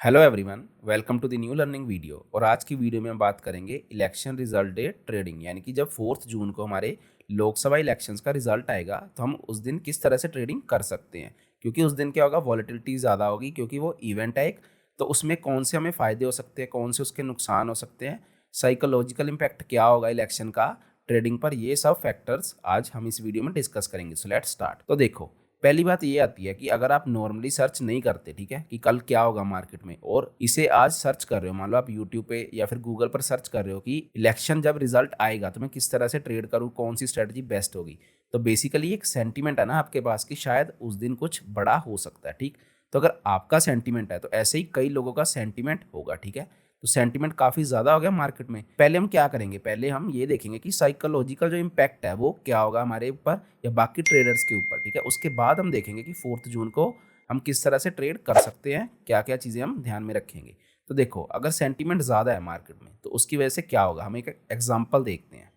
Hello everyone, welcome to the new learning video. और आज की वीडियो में हम बात करेंगे इलेक्शन रिजल्ट डे ट्रेडिंग, यानी कि जब 4 जून को हमारे लोकसभा इलेक्शंस का रिजल्ट आएगा तो हम उस दिन किस तरह से ट्रेडिंग कर सकते हैं। क्योंकि उस दिन क्या होगा, वॉलेटिलिटी ज़्यादा होगी क्योंकि वो इवेंट है एक। तो उसमें कौन से हमें फ़ायदे हो सकते हैं, कौन से उसके नुकसान हो सकते हैं, साइकोलॉजिकल इम्पैक्ट क्या होगा इलेक्शन का ट्रेडिंग पर, ये सब फैक्टर्स आज हम इस वीडियो में डिस्कस करेंगे। So let's start. तो देखो, पहली बात ये आती है कि अगर आप नॉर्मली सर्च नहीं करते, ठीक है, कि कल क्या होगा मार्केट में, और इसे आज सर्च कर रहे हो, मान लो आप यूट्यूब पे या फिर गूगल पर सर्च कर रहे हो कि इलेक्शन जब रिजल्ट आएगा तो मैं किस तरह से ट्रेड करूँ, कौन सी स्ट्रेटजी बेस्ट होगी। तो बेसिकली एक सेंटीमेंट है ना आपके पास कि शायद उस दिन कुछ बड़ा हो सकता है, ठीक। तो अगर आपका सेंटीमेंट है तो ऐसे ही कई लोगों का सेंटीमेंट होगा, ठीक है। तो सेंटीमेंट काफ़ी ज़्यादा हो गया मार्केट में। पहले हम क्या करेंगे, पहले हम ये देखेंगे कि साइकोलॉजिकल जो इम्पैक्ट है वो क्या होगा हमारे ऊपर या बाकी ट्रेडर्स के ऊपर, ठीक है। उसके बाद हम देखेंगे कि 4 जून को हम किस तरह से ट्रेड कर सकते हैं, क्या क्या चीज़ें हम ध्यान में रखेंगे। तो देखो, अगर सेंटीमेंट ज़्यादा है मार्केट में तो उसकी वजह से क्या होगा, हम एक एग्जाम्पल देखते हैं।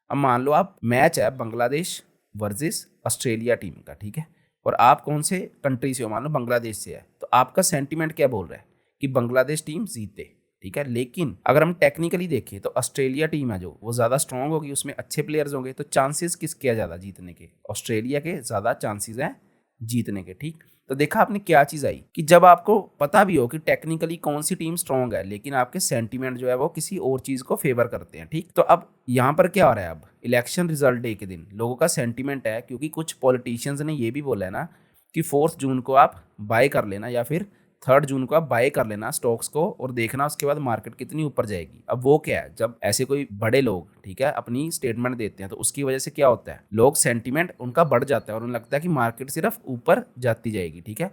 अब मान लो आप मैच है बांग्लादेश वर्सेस ऑस्ट्रेलिया टीम का, ठीक है, और आप कौन से कंट्री से हो, मान लो बांग्लादेश से है, तो आपका सेंटीमेंट क्या बोल रहा है कि बांग्लादेश टीम जीते, ठीक है। लेकिन अगर हम टेक्निकली देखें तो ऑस्ट्रेलिया टीम है जो वो ज़्यादा स्ट्रांग होगी, उसमें अच्छे प्लेयर्स होंगे, तो चांसेस किसके हैं ज़्यादा जीतने के, ऑस्ट्रेलिया के ज़्यादा चांसेस हैं जीतने के, ठीक। तो देखा आपने क्या चीज़ आई कि जब आपको पता भी हो कि टेक्निकली कौन सी टीम स्ट्रांग है, लेकिन आपके सेंटीमेंट जो है वो किसी और चीज़ को फेवर करते हैं, ठीक। तो अब यहाँ पर क्या हो रहा है, अब इलेक्शन रिजल्ट डे के दिन लोगों का सेंटीमेंट है, क्योंकि कुछ पॉलिटिशियंस ने ये भी बोला है ना कि 4 जून को आप बाय कर लेना या फिर 3 जून को आप बाय कर लेना स्टॉक्स को, और देखना उसके बाद मार्केट कितनी ऊपर जाएगी। अब वो क्या है, जब ऐसे कोई बड़े लोग, ठीक है, अपनी स्टेटमेंट देते हैं तो उसकी वजह से क्या होता है, लोग सेंटीमेंट उनका बढ़ जाता है और उन्हें लगता है कि मार्केट सिर्फ ऊपर जाती जाएगी, ठीक है।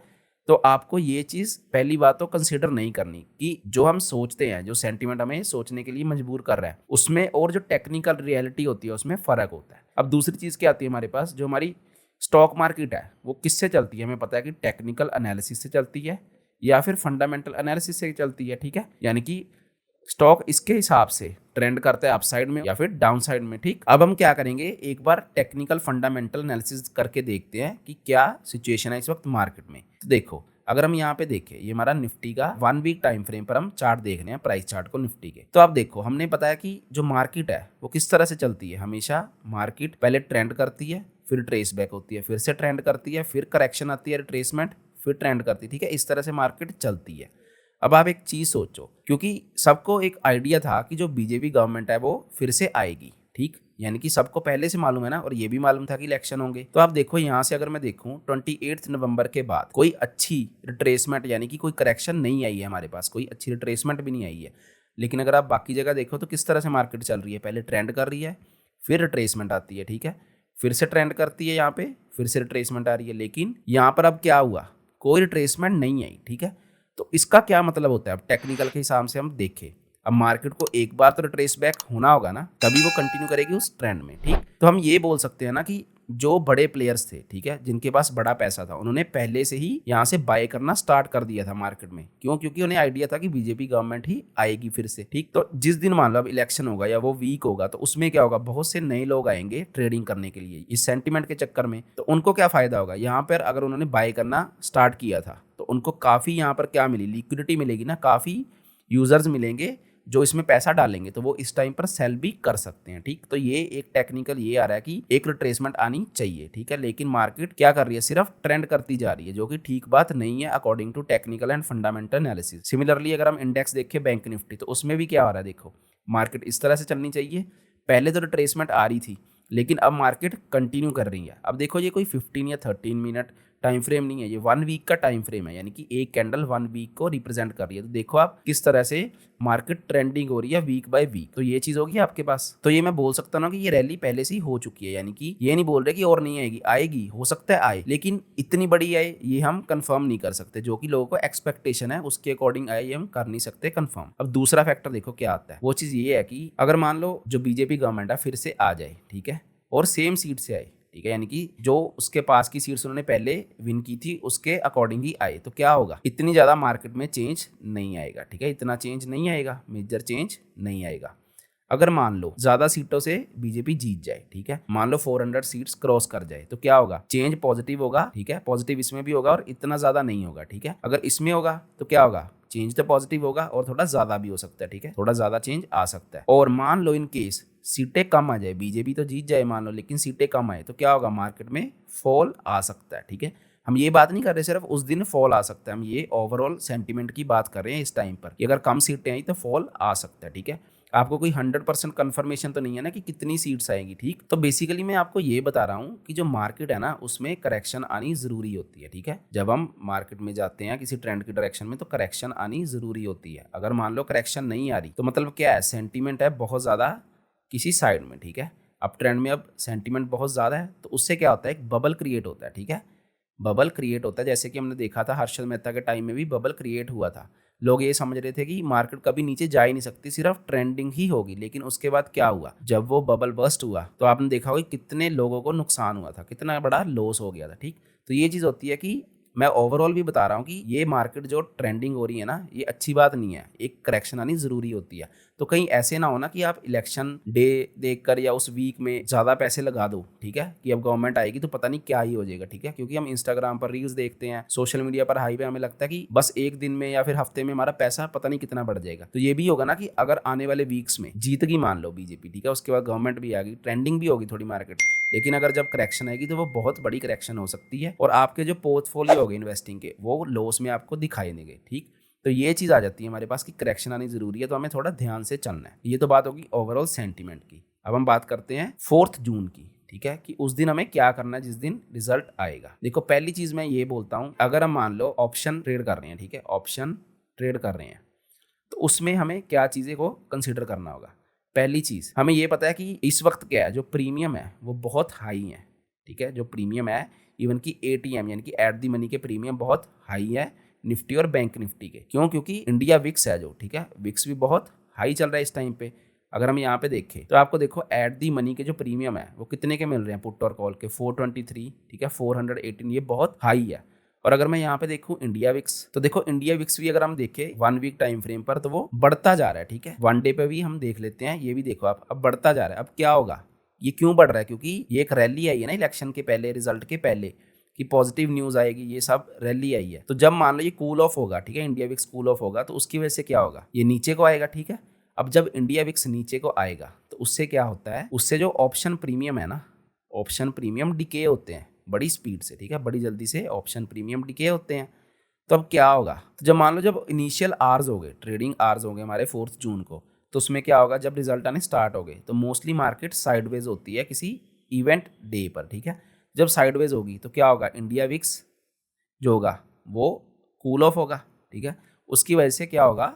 तो आपको ये चीज़ पहली बात तो कंसिडर नहीं करनी कि जो हम सोचते हैं, जो सेंटीमेंट हमें सोचने के लिए मजबूर कर रहा है, उसमें और जो टेक्निकल रियलिटी होती है उसमें फ़र्क होता है। अब दूसरी चीज़ क्या आती है हमारे पास, जो हमारी स्टॉक मार्केट है वो किससे चलती है, हमें पता है कि टेक्निकल एनालिसिस से चलती है या फिर फंडामेंटल एनालिसिस से चलती है, ठीक है। यानी कि स्टॉक इसके हिसाब से ट्रेंड करता है अपसाइड में या फिर डाउन साइड में, ठीक। अब हम क्या करेंगे, एक बार टेक्निकल फंडामेंटल एनालिसिस करके देखते हैं कि क्या सिचुएशन है इस वक्त मार्केट में। तो देखो, अगर हम यहाँ पे देखें, ये हमारा निफ्टी का 1 वीक टाइम फ्रेम पर हम चार्ट देख रहे हैं, प्राइस चार्ट को निफ्टी के। तो आप देखो, हमने बताया कि जो मार्केट है वो किस तरह से चलती है, हमेशा मार्केट पहले ट्रेंड करती है, फिर ट्रेस बैक होती है, फिर से ट्रेंड करती है, फिर करेक्शन आती है, रिट्रेसमेंट, फिर ट्रेंड करती है, ठीक है। इस तरह से मार्केट चलती है। अब आप एक चीज सोचो, क्योंकि सबको एक आइडिया था कि जो बीजेपी गवर्नमेंट है वो फिर से आएगी, ठीक, यानी कि सबको पहले से मालूम है ना, और ये भी मालूम था कि इलेक्शन होंगे। तो आप देखो, यहाँ से अगर मैं देखूं 28 नवंबर के बाद कोई अच्छी रिट्रेसमेंट यानी कि कोई करेक्शन नहीं आई है हमारे पास, कोई अच्छी रिट्रेसमेंट भी नहीं आई है। लेकिन अगर आप बाकी जगह देखो तो किस तरह से मार्केट चल रही है, पहले ट्रेंड कर रही है, फिर रिट्रेसमेंट आती है, ठीक है, फिर से ट्रेंड करती है यहाँ पे, फिर से रिट्रेसमेंट आ रही है। लेकिन यहाँ पर अब क्या हुआ, कोई रिट्रेसमेंट नहीं आई, ठीक है। तो इसका क्या मतलब होता है, अब टेक्निकल के हिसाब से हम देखें, अब मार्केट को एक बार तो रिट्रेस बैक होना होगा ना, तभी वो कंटिन्यू करेगी उस ट्रेंड में, ठीक। तो हम ये बोल सकते हैं ना कि जो बड़े प्लेयर्स थे, ठीक है, जिनके पास बड़ा पैसा था, उन्होंने पहले से ही यहाँ से बाय करना स्टार्ट कर दिया था मार्केट में। क्यों? क्योंकि उन्हें आइडिया था कि बीजेपी गवर्नमेंट ही आएगी फिर से, ठीक। तो जिस दिन मान लो अब इलेक्शन होगा या वो वीक होगा तो उसमें क्या होगा, बहुत से नए लोग आएंगे ट्रेडिंग करने के लिए इस सेंटीमेंट के चक्कर में। तो उनको क्या फायदा होगा, यहाँ पर अगर उन्होंने बाय करना स्टार्ट किया था तो उनको काफ़ी यहाँ पर क्या मिली, लिक्विडिटी मिलेगी ना, काफ़ी यूजर्स मिलेंगे जो इसमें पैसा डालेंगे, तो वो इस टाइम पर सेल भी कर सकते हैं, ठीक। तो ये एक टेक्निकल ये आ रहा है कि एक रिट्रेसमेंट आनी चाहिए, ठीक है। लेकिन मार्केट क्या कर रही है, सिर्फ ट्रेंड करती जा रही है, जो कि ठीक बात नहीं है according to technical and fundamental analysis. Similarly अगर हम इंडेक्स देखें बैंक निफ्टी, तो उसमें भी क्या हो रहा है, देखो मार्केट इस तरह से चलनी चाहिए, पहले तो रिट्रेसमेंट आ रही थी लेकिन अब मार्केट कंटिन्यू कर रही है। अब देखो, ये कोई 15 या 13 मिनट टाइम फ्रेम नहीं है, ये 1 वीक का टाइम फ्रेम है, यानी कि एक कैंडल 1 वीक को रिप्रेजेंट कर रही है। तो देखो आप किस तरह से मार्केट ट्रेंडिंग हो रही है वीक बाय वीक। तो ये चीज होगी आपके पास। तो ये मैं बोल सकता हूँ ना कि ये रैली पहले से ही हो चुकी है, यानी कि ये नहीं बोल रहे कि और नहीं आएगी, आएगी, हो सकता है आए, लेकिन इतनी बड़ी आए ये हम कंफर्म नहीं कर सकते। जो कि लोगों को एक्सपेक्टेशन है उसके अकॉर्डिंग आए, ये हम कर नहीं सकते कंफर्म। अब दूसरा फैक्टर देखो क्या आता है, वो चीज ये है कि अगर मान लो जो बीजेपी गवर्नमेंट है फिर से आ जाए, ठीक है, और सेम सीट से आए, ठीक है, यानी कि जो उसके पास की सीट्स उन्होंने पहले विन की थी उसके अकॉर्डिंग ही आए, तो क्या होगा, इतनी ज़्यादा मार्केट में चेंज नहीं आएगा, ठीक है, इतना चेंज नहीं आएगा, मेजर चेंज नहीं आएगा। अगर मान लो ज्यादा सीटों से बीजेपी जीत जाए, ठीक है, मान लो 400 सीट्स क्रॉस कर जाए, तो क्या होगा, चेंज पॉजिटिव होगा, ठीक है, पॉजिटिव इसमें भी होगा और इतना ज्यादा नहीं होगा, ठीक है। अगर इसमें होगा तो क्या होगा, चेंज तो पॉजिटिव होगा और थोड़ा ज्यादा भी हो सकता है, ठीक है, थोड़ा ज्यादा चेंज आ सकता है। और मान लो इन केस सीटें कम आ जाए, बीजेपी तो जीत जाए मान लो, लेकिन सीटें कम आए, तो क्या होगा, मार्केट में फॉल आ सकता है, ठीक है। हम ये बात नहीं कर रहे सिर्फ उस दिन फॉल आ सकता है, हम ये ओवरऑल सेंटीमेंट की बात कर रहे हैं इस टाइम पर कि अगर कम सीटें आई तो फॉल आ सकता है, ठीक है। आपको कोई 100% कंफर्मेशन तो नहीं है ना कि कितनी सीट्स आएंगी, ठीक। तो बेसिकली मैं आपको ये बता रहा हूँ कि जो मार्केट है ना उसमें करेक्शन आनी जरूरी होती है, ठीक है। जब हम मार्केट में जाते हैं किसी ट्रेंड की डायरेक्शन में तो करेक्शन आनी जरूरी होती है। अगर मान लो करेक्शन नहीं आ रही तो मतलब क्या है, सेंटीमेंट है बहुत ज्यादा किसी साइड में, ठीक है। अब ट्रेंड में अब सेंटीमेंट बहुत ज्यादा है तो उससे क्या होता है, एक बबल क्रिएट होता है, ठीक है। बबल क्रिएट होता है, जैसे कि हमने देखा था हर्षद मेहता के टाइम में भी बबल क्रिएट हुआ था। लोग ये समझ रहे थे कि मार्केट कभी नीचे जा ही नहीं सकती, सिर्फ ट्रेंडिंग ही होगी। लेकिन उसके बाद क्या हुआ, जब वो बबल बस्ट हुआ तो आपने देखा होगा कितने लोगों को नुकसान हुआ था, कितना बड़ा लॉस हो गया था, ठीक। तो ये चीज़ होती है कि मैं ओवरऑल भी बता रहा हूँ कि ये मार्केट जो ट्रेंडिंग हो रही है ना, ये अच्छी बात नहीं है, एक करेक्शन आनी जरूरी होती है। तो कहीं ऐसे ना हो ना कि आप इलेक्शन डे देखकर या उस वीक में ज़्यादा पैसे लगा दो, ठीक है, कि अब गवर्नमेंट आएगी तो पता नहीं क्या ही हो जाएगा, ठीक है। क्योंकि हम इंस्टाग्राम पर रील्स देखते हैं, सोशल मीडिया पर हाई पे, हमें लगता है कि बस एक दिन में या फिर हफ्ते में हमारा पैसा पता नहीं कितना बढ़ जाएगा। तो ये भी होगा ना कि अगर आने वाले वीक्स में जीत गई मान लो बीजेपी, ठीक है, उसके बाद गवर्नमेंट भी आ गई, ट्रेंडिंग भी होगी थोड़ी मार्केट, लेकिन अगर जब करेक्शन आएगी तो वो बहुत बड़ी करेक्शन हो सकती है और आपके जो पोर्टफोलियो हो गए इन्वेस्टिंग के वो लॉस में आपको दिखाई देंगे, ठीक। तो ये चीज़ आ जाती है हमारे पास कि करेक्शन आनी जरूरी है, तो हमें थोड़ा ध्यान से चलना है। ये तो बात होगी ओवरऑल सेंटीमेंट की। अब हम बात करते हैं 4 जून की, ठीक है, कि उस दिन हमें क्या करना है जिस दिन रिजल्ट आएगा। देखो पहली चीज मैं ये बोलता हूँ, अगर हम मान लो ऑप्शन ट्रेड कर रहे हैं, ठीक है, ऑप्शन ट्रेड कर रहे हैं, तो उसमें हमें क्या चीजें को कंसिडर करना होगा। पहली चीज हमें ये पता है कि इस वक्त क्या है, जो प्रीमियम है वो बहुत हाई है, ठीक है, जो प्रीमियम है इवन की एटीएम यानी कि एट दी मनी के प्रीमियम बहुत हाई है निफ्टी और बैंक निफ्टी के। क्यों, क्योंकि इंडिया विक्स है जो, ठीक है, विक्स भी बहुत हाई चल रहा है इस टाइम पे। अगर हम यहाँ पे देखें तो आपको देखो एट दी मनी के जो प्रीमियम है वो कितने के मिल रहे हैं, पुट और कॉल के 423, ठीक है, 418, ये बहुत हाई है। और अगर मैं यहाँ पे देखूं इंडिया विक्स, तो देखो इंडिया विक्स भी अगर हम देखें 1 वीक टाइम फ्रेम पर तो वो बढ़ता जा रहा है, ठीक है। 1 डे पे भी हम देख लेते हैं, ये भी देखो आप, अब बढ़ता जा रहा है। अब क्या होगा, ये क्यों बढ़ रहा है, क्योंकि ये एक रैली आई है ना इलेक्शन के पहले, रिजल्ट के पहले, कि पॉजिटिव न्यूज आएगी, ये सब रैली आई है। तो जब मान लो ये कूल ऑफ होगा, ठीक है, इंडिया विक्स कूल ऑफ होगा, तो उसकी वजह से क्या होगा, ये नीचे को आएगा, ठीक है। अब जब इंडिया विक्स नीचे को आएगा तो उससे क्या होता है, उससे जो ऑप्शन प्रीमियम है ना, ऑप्शन प्रीमियम डिके होते हैं बड़ी स्पीड से, ठीक है, बड़ी जल्दी से ऑप्शन प्रीमियम डिके होते हैं। तो अब क्या होगा, तो जब मान लो जब इनिशियल आवर्स हो गए, ट्रेडिंग आवर्स हो गए हमारे 4 जून को, तो उसमें क्या होगा, जब रिजल्ट आने स्टार्ट हो गए तो मोस्टली मार्केट साइडवेज होती है किसी इवेंट डे पर, ठीक है। जब साइडवेज होगी तो क्या होगा, इंडिया विक्स जो होगा वो कूल ऑफ होगा, ठीक है। उसकी वजह से क्या होगा,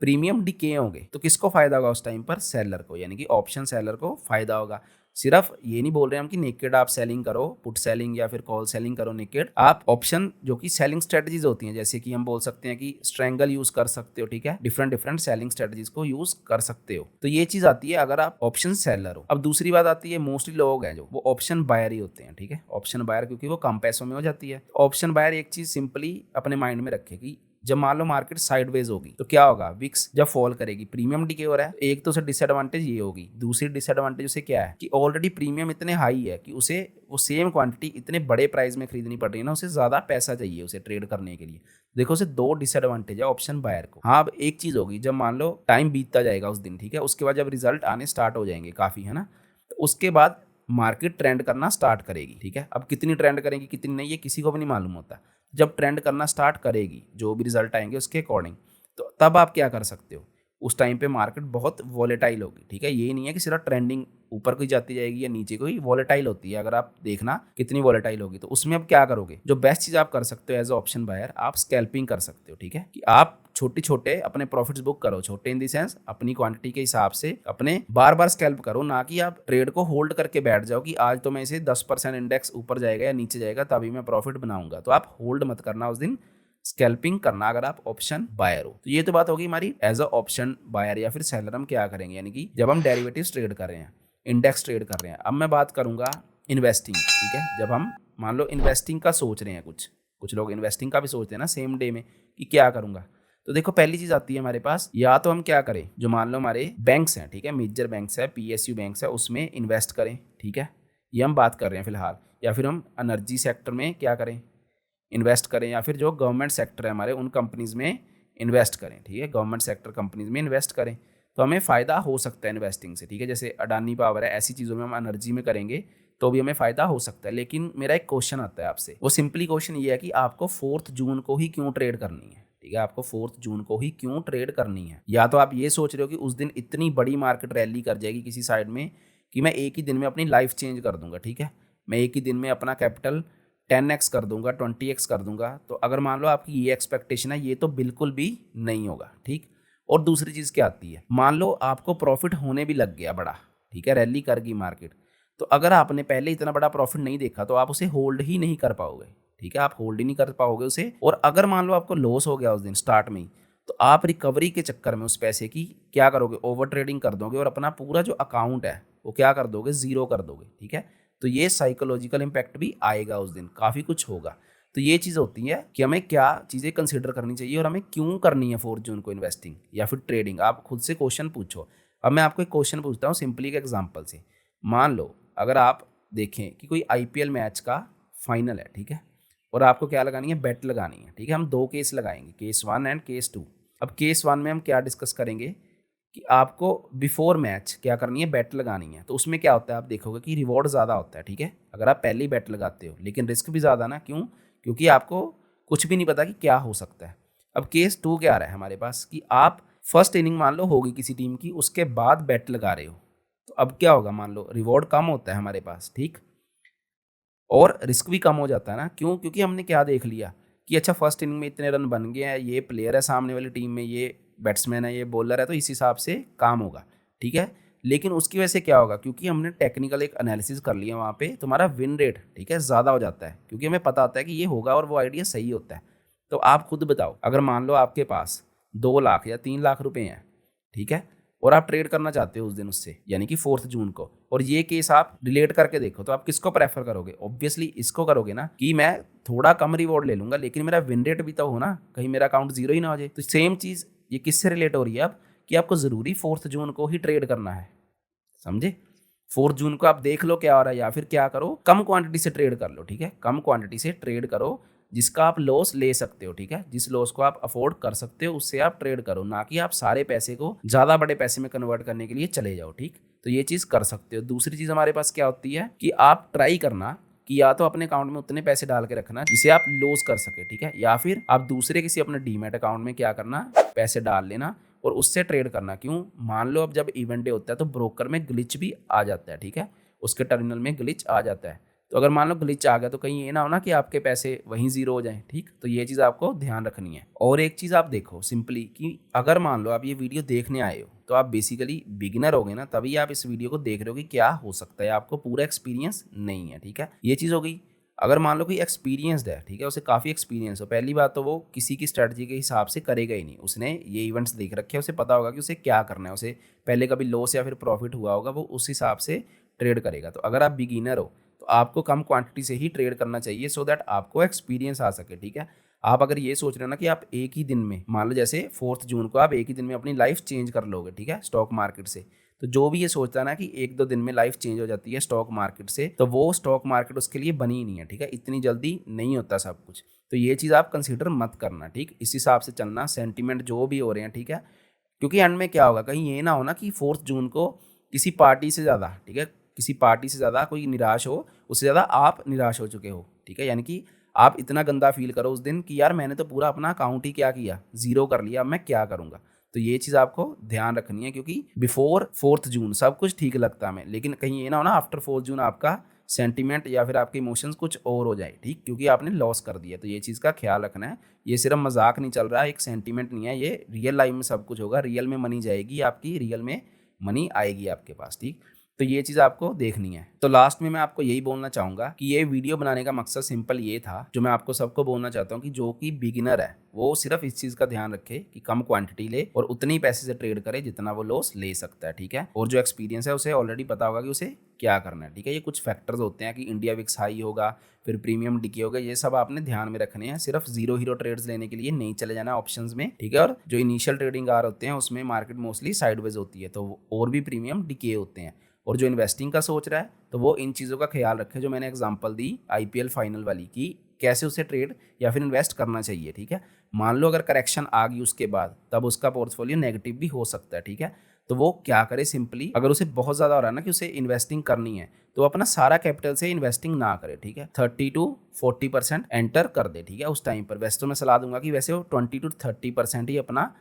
प्रीमियम डिके होंगे। तो किसको फायदा होगा उस टाइम पर, सेलर को, यानी कि ऑप्शन सेलर को फायदा होगा। सिर्फ ये नहीं बोल रहे हम कि नेकेड आप सेलिंग करो, पुट सेलिंग या फिर कॉल सेलिंग करो नेकेड, आप ऑप्शन जो कि सेलिंग स्ट्रेटजीज होती हैं, जैसे कि हम बोल सकते हैं कि स्ट्रेंगल यूज कर सकते हो, ठीक है, डिफरेंट डिफरेंट सेलिंग स्ट्रेटजीज को यूज कर सकते हो। तो ये चीज आती है अगर आप ऑप्शन सेलर हो। अब दूसरी बात आती है, मोस्टली लोग हैं जो वो ऑप्शन बायर ही होते हैं, ठीक है, ऑप्शन बायर, क्योंकि वो कम पैसों में हो जाती है। ऑप्शन बायर एक चीज सिंपली अपने माइंड में रखे कि जब मान लो मार्केट साइडवेज होगी तो क्या होगा, विक्स जब फॉल करेगी, प्रीमियम डिके हो रहा है, एक तो उसे डिसएडवांटेज ये होगी, दूसरी डिसएडवांटेज उसे क्या है कि ऑलरेडी प्रीमियम इतने हाई है कि उसे वो सेम क्वांटिटी इतने बड़े प्राइस में खरीदनी पड़ रही है ना, उसे ज्यादा पैसा चाहिए उसे ट्रेड करने के लिए। देखो उसे 2 डिसएडवांटेज है ऑप्शन बायर को। हाँ, अब एक चीज होगी, जब मान लो टाइम बीतता जाएगा उस दिन, ठीक है, उसके बाद जब रिजल्ट आने स्टार्ट हो जाएंगे काफी, है ना, तो उसके बाद मार्केट ट्रेंड करना स्टार्ट करेगी, ठीक है। अब कितनी ट्रेंड करेगी कितनी नहीं, ये किसी को भी नहीं मालूम होता। जब ट्रेंड करना स्टार्ट करेगी, जो भी रिजल्ट आएंगे उसके अकॉर्डिंग, तो तब आप क्या कर सकते हो, उस टाइम पे मार्केट बहुत वॉलेटाइल होगी, ठीक है। ये नहीं है कि सिर्फ ट्रेंडिंग ऊपर को जाती जाएगी या नीचे को ही, वॉलेटाइल होती है। अगर आप देखना कितनी वॉलेटाइल होगी, तो उसमें अब क्या करोगे, जो बेस्ट चीज आप कर सकते हो एज ऑप्शन बायर, आप स्कैल्पिंग कर सकते हो, ठीक है, कि आप छोटे छोटे अपने प्रॉफिट्स बुक करो, छोटे इन दी सेंस अपनी क्वांटिटी के हिसाब से अपने बार बार स्कैल्प करो, ना कि आप ट्रेड को होल्ड करके बैठ जाओ कि आज तो मैं इसे 10% इंडेक्स ऊपर जाएगा या नीचे जाएगा तभी मैं प्रॉफिट बनाऊंगा। तो आप होल्ड मत करना उस दिन, स्कैल्पिंग करना अगर आप ऑप्शन बायर हो। तो ये तो बात होगी हमारी एज अ ऑप्शन बायर या फिर सेलर हम क्या करेंगे, यानी कि जब हम डेरिवेटिव्स ट्रेड कर रहे हैं, इंडेक्स ट्रेड कर रहे हैं। अब मैं बात करूंगा इन्वेस्टिंग, ठीक है, जब हम मान लो इन्वेस्टिंग का सोच रहे हैं, कुछ कुछ लोग इन्वेस्टिंग का भी सोचते हैं ना सेम डे में कि क्या करूंगा, तो देखो पहली चीज आती है हमारे पास, या तो हम क्या करें, जो मान लो हमारे बैंक्स हैं, ठीक है, मेजर बैंक्स है, पीएसयू बैंक्स है, उसमें इन्वेस्ट करें, ठीक है, ये हम बात कर रहे हैं फिलहाल। या फिर हम एनर्जी सेक्टर में क्या करें, इन्वेस्ट करें, या फिर जो गवर्नमेंट सेक्टर है हमारे, उन कंपनीज में इन्वेस्ट करें, ठीक है, गवर्नमेंट सेक्टर कंपनीज में इन्वेस्ट करें, तो हमें फ़ायदा हो सकता है इन्वेस्टिंग से, ठीक है। जैसे अडानी पावर है, ऐसी चीज़ों में हम एनर्जी में करेंगे तो भी हमें फ़ायदा हो सकता है। लेकिन मेरा एक क्वेश्चन आता है आपसे, वो सिंपली क्वेश्चन ये है कि आपको 4 जून को ही क्यों ट्रेड करनी है, ठीक है, आपको 4 जून को ही क्यों ट्रेड करनी है। या तो आप ये सोच रहे हो कि उस दिन इतनी बड़ी मार्केट रैली कर जाएगी किसी साइड में कि मैं एक ही दिन में अपनी लाइफ चेंज कर दूंगा, ठीक है, मैं एक ही दिन में अपना कैपिटल 10x कर दूंगा, 20x कर दूंगा। तो अगर मान लो आपकी ये एक्सपेक्टेशन है, ये तो बिल्कुल भी नहीं होगा, ठीक। और दूसरी चीज़ क्या आती है, मान लो आपको प्रॉफिट होने भी लग गया बड़ा, ठीक है, रैली कर गई मार्केट, तो अगर आपने पहले इतना बड़ा प्रॉफिट नहीं देखा तो आप उसे होल्ड ही नहीं कर पाओगे, ठीक है, आप होल्ड ही नहीं कर पाओगे उसे। और अगर मान लो आपको लॉस हो गया उस दिन स्टार्ट में ही, तो आप रिकवरी के चक्कर में उस पैसे की क्या करोगे, ओवर ट्रेडिंग कर दोगे और अपना पूरा जो अकाउंट है वो क्या कर दोगे, जीरो कर दोगे, ठीक है। तो ये साइकोलॉजिकल इम्पैक्ट भी आएगा उस दिन, काफ़ी कुछ होगा। तो ये चीज़ होती है कि हमें क्या चीज़ें कंसिडर करनी चाहिए और हमें क्यों करनी है 4 जून को इन्वेस्टिंग या फिर ट्रेडिंग। आप खुद से क्वेश्चन पूछो। अब मैं आपको एक क्वेश्चन पूछता हूँ सिंपली एक एग्जांपल से। मान लो अगर आप देखें कि कोई आईपीएल मैच का फाइनल है, ठीक है, और आपको क्या लगानी है, बेट लगानी है, ठीक है। हम 2 केस लगाएंगे, केस 1 एंड केस 2। अब केस 1 में हम क्या डिस्कस करेंगे कि आपको बिफोर मैच क्या करनी है, बेट लगानी है। तो उसमें क्या होता है, आप देखोगे कि रिवॉर्ड ज़्यादा होता है, ठीक है, अगर आप पहले ही बेट लगाते हो, लेकिन रिस्क भी ज़्यादा ना, क्यों, क्योंकि आपको कुछ भी नहीं पता कि क्या हो सकता है। अब केस 2 क्या आ रहा है हमारे पास कि आप फर्स्ट इनिंग मान लो होगी किसी टीम की, उसके बाद बेट लगा रहे हो, तो अब क्या होगा, मान लो रिवॉर्ड कम होता है हमारे पास, ठीक, और रिस्क भी कम हो जाता है ना, क्यों, क्योंकि हमने क्या देख लिया कि अच्छा फर्स्ट इनिंग में इतने रन बन गए हैं, ये प्लेयर है सामने वाली टीम में, ये बैट्समैन है, ये बॉलर है, तो इस हिसाब से काम होगा, ठीक है। लेकिन उसकी वजह से क्या होगा, क्योंकि हमने टेक्निकल एक एनालिसिस कर लिया वहाँ पे, तुम्हारा विन रेट, ठीक है, ज़्यादा हो जाता है, क्योंकि हमें पता होता है कि ये होगा और वो आइडिया सही होता है। तो आप खुद बताओ, अगर मान लो आपके पास 2 लाख या 3 लाख रुपए हैं, ठीक है, और आप ट्रेड करना चाहते हो उस दिन उससे, यानी कि 4 जून को, और ये केस आप रिलेट करके देखो, तो आप किसको प्रेफर करोगे, ऑब्वियसली इसको करोगे ना, कि मैं थोड़ा कम रिवॉर्ड ले लूंगा लेकिन मेरा विन रेट भी तो हो ना, कहीं मेरा अकाउंट जीरो ही ना हो जाए। तो सेम चीज़ ये किससे रिलेट हो रही है अब, कि आपको ज़रूरी 4 जून को ही ट्रेड करना है, समझे। 4 जून को आप देख लो क्या हो रहा है, या फिर क्या करो, कम क्वांटिटी से ट्रेड कर लो, ठीक है, कम क्वांटिटी से ट्रेड करो, जिसका आप लॉस ले सकते हो, ठीक है, जिस लॉस को आप अफोर्ड कर सकते हो उससे आप ट्रेड करो, ना कि आप सारे पैसे को ज़्यादा बड़े पैसे में कन्वर्ट करने के लिए चले जाओ, ठीक। तो ये चीज़ कर सकते हो। दूसरी चीज़ हमारे पास क्या होती है कि आप ट्राई करना कि या तो अपने अकाउंट में उतने पैसे डाल के रखना जिसे आप लॉस कर सके, ठीक है, या फिर आप दूसरे किसी अपने डीमैट अकाउंट में क्या करना, पैसे डाल लेना और उससे ट्रेड करना। क्यों, मान लो अब जब इवेंट डे होता है तो ब्रोकर में ग्लिच भी आ जाता है, ठीक है, उसके टर्मिनल में ग्लिच आ जाता है। तो अगर मान लो ग्लिच आ गया तो कहीं ये ना हो ना कि आपके पैसे वहीं जीरो हो जाएं, ठीक। तो ये चीज़ आपको ध्यान रखनी है। और एक चीज़ आप देखो सिंपली कि अगर मान लो आप ये वीडियो देखने आए हो तो आप बेसिकली बिगिनर हो गए ना, तभी आप इस वीडियो को देख रहे हो कि क्या हो सकता है, आपको पूरा एक्सपीरियंस नहीं है, ठीक है, ये चीज़ हो गई। अगर मान लो कोई एक्सपीरियंसड है, ठीक है, उसे काफ़ी एक्सपीरियंस हो, पहली बात तो वो किसी की स्ट्रेटजी के हिसाब से करेगा ही नहीं, उसने ये इवेंट्स देख रखे हैं, उसे पता होगा कि उसे क्या करना है, उसे पहले कभी लॉस या फिर प्रॉफिट हुआ होगा, वो उस हिसाब से ट्रेड करेगा। तो अगर आप बिगिनर हो तो आपको कम क्वांटिटी से ही ट्रेड करना चाहिए, सो दैट आपको एक्सपीरियंस आ सके, ठीक है। आप अगर ये सोच रहे हो ना कि आप एक ही दिन में, मान लो जैसे 4 जून को आप एक ही दिन में अपनी लाइफ चेंज कर लोगे, ठीक है, स्टॉक मार्केट से, तो जो भी ये सोचता है ना कि 1-2 दिन में लाइफ चेंज हो जाती है स्टॉक मार्केट से, तो वो स्टॉक मार्केट उसके लिए बनी ही नहीं है, ठीक है, इतनी जल्दी नहीं होता सब कुछ। तो ये चीज़ आप कंसीडर मत करना, ठीक, इस हिसाब से चलना, सेंटीमेंट जो भी हो रहे हैं, ठीक है। क्योंकि एंड में क्या होगा, कहीं ये ना हो ना कि 4 जून को किसी पार्टी से ज़्यादा, ठीक है, किसी पार्टी से ज़्यादा कोई निराश हो, उससे ज़्यादा आप निराश हो चुके हो, ठीक है, यानी कि आप इतना गंदा फील करो उस दिन कि यार मैंने तो पूरा अपना अकाउंट ही क्या किया, जीरो कर लिया, अब मैं क्या करूँगा। तो ये चीज़ आपको ध्यान रखनी है, क्योंकि बिफोर 4 जून सब कुछ ठीक लगता है हमें, लेकिन कहीं ये ना हो ना आफ्टर 4 जून आपका सेंटीमेंट या फिर आपके इमोशंस कुछ और हो जाए, ठीक, क्योंकि आपने लॉस कर दिया। तो ये चीज़ का ख्याल रखना है, ये सिर्फ मजाक नहीं चल रहा है, एक सेंटीमेंट नहीं है, ये रियल लाइफ में सब कुछ होगा, रियल में मनी जाएगी आपकी, रियल में मनी आएगी आपके पास, ठीक। तो ये चीज़ आपको देखनी है। तो लास्ट में मैं आपको यही बोलना चाहूँगा कि ये वीडियो बनाने का मकसद सिंपल ये था, जो मैं आपको सबको बोलना चाहता हूँ कि जो कि बिगिनर है वो सिर्फ इस चीज़ का ध्यान रखे कि कम क्वांटिटी ले और उतनी पैसे से ट्रेड करे जितना वो लॉस ले सकता है, ठीक है। और जो एक्सपीरियंस है उसे ऑलरेडी पता होगा कि उसे क्या करना है, ठीक है। ये कुछ फैक्टर्स होते हैं कि इंडिया विक्स हाई होगा, फिर प्रीमियम डिके होगा, ये सब आपने ध्यान में रखने हैं। सिर्फ जीरो हीरो ट्रेड्स लेने के लिए नहीं चले जाना ऑप्शंस में, ठीक है। और जो इनिशियल ट्रेडिंग आर होते हैं उसमें मार्केट मोस्टली साइडवेज होती है, तो और भी प्रीमियम डिके होते हैं। और जो इन्वेस्टिंग का सोच रहा है तो वो इन चीज़ों का ख्याल रखे जो मैंने एग्जांपल दी आईपीएल फाइनल वाली की, कैसे उसे ट्रेड या फिर इन्वेस्ट करना चाहिए, ठीक है। मान लो अगर करेक्शन आ गई उसके बाद, तब उसका पोर्टफोलियो नेगेटिव भी हो सकता है, ठीक है। तो वो क्या करे, सिंपली अगर उसे बहुत ज़्यादा हो रहा है ना कि उसे इन्वेस्टिंग करनी है, तो अपना सारा कैपिटल से इन्वेस्टिंग ना करे, ठीक है। 30 to 40% एंटर कर दे, ठीक है, उस टाइम पर। वैसे तो मैं सलाह दूंगा कि वैसे वो 20 to 30% ही अपना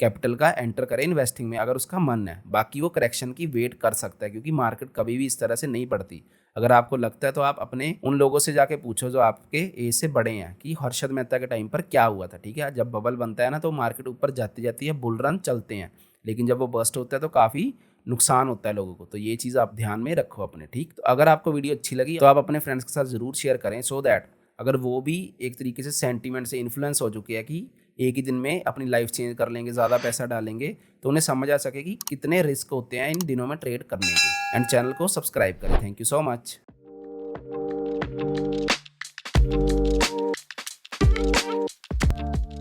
कैपिटल का एंटर करे इन्वेस्टिंग में, अगर उसका मन है। बाकी वो करेक्शन की वेट कर सकता है, क्योंकि मार्केट कभी भी इस तरह से नहीं बढ़ती। अगर आपको लगता है तो आप अपने उन लोगों से जाके पूछो जो आपके एज से बड़े हैं कि हर्षद मेहता के टाइम पर क्या हुआ था, ठीक है। जब बबल बनता है ना तो मार्केट ऊपर जाती जाती है, बुल रन चलते हैं, लेकिन जब वो बस्ट होता है तो काफ़ी नुकसान होता है लोगों को। तो ये चीज़ आप ध्यान में रखो अपने, ठीक। तो अगर आपको वीडियो अच्छी लगी तो आप अपने फ्रेंड्स के साथ ज़रूर शेयर करें, सो दैट अगर वो भी एक तरीके से सेंटीमेंट से इन्फ्लुएंस हो चुके हैं कि एक ही दिन में अपनी लाइफ चेंज कर लेंगे, ज़्यादा पैसा डालेंगे, तो उन्हें समझ आ सके कि कितने रिस्क होते हैं इन दिनों में ट्रेड करने के। एंड चैनल को सब्सक्राइब करें। Thank you so much.